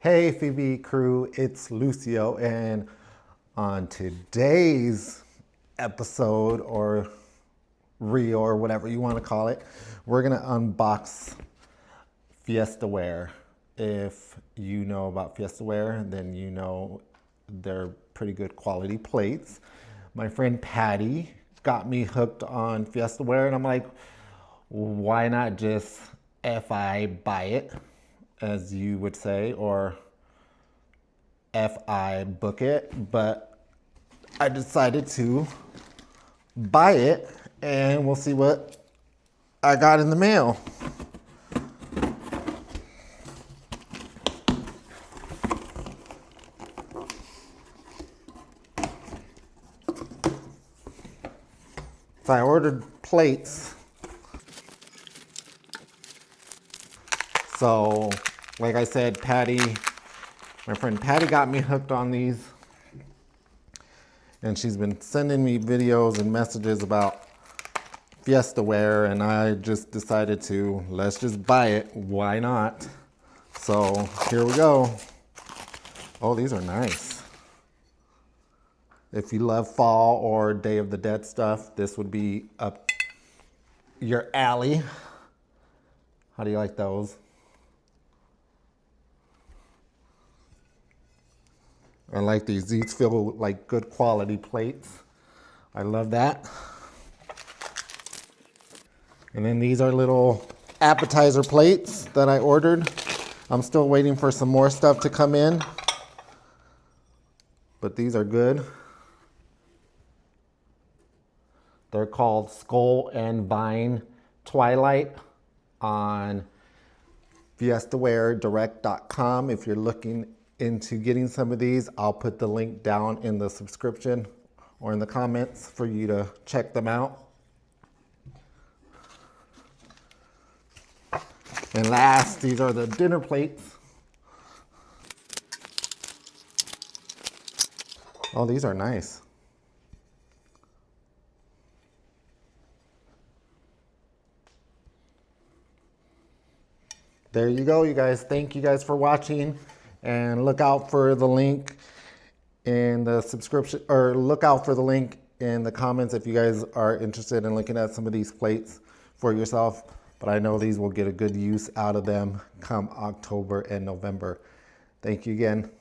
Hey FIBICrew, it's Lucio, and on today's episode or reel or whatever you want to call it, we're gonna unbox Fiestaware. If you know about Fiestaware, then you know they're pretty good quality plates. My friend Patty got me hooked on Fiestaware, and I'm like, why not just FI buy it, as you would say, or FI book it, but I decided to buy it, and we'll see what I got in the mail. So I ordered plates. So, like I said, my friend Patty got me hooked on these. And she's been sending me videos and messages about Fiestaware, and I just decided let's just buy it. Why not? So, here we go. Oh, these are nice. If you love fall or Day of the Dead stuff, this would be up your alley. How do you like those? I like these. These feel like good quality plates. I love that. And then these are little appetizer plates that I ordered. I'm still waiting for some more stuff to come in, but these are good. They're called Skull and Vine Twilight on FiestawareDirect.com. If you're looking into getting some of these, I'll put the link down in the subscription or in the comments for you to check them out. And last, these are the dinner plates. Oh, these are nice. There you go, you guys. Thank you guys for watching, and look out for the link in the subscription, or look out for the link in the comments if you guys are interested in looking at some of these plates for yourself. But I know these will get a good use out of them come October and November. Thank you again.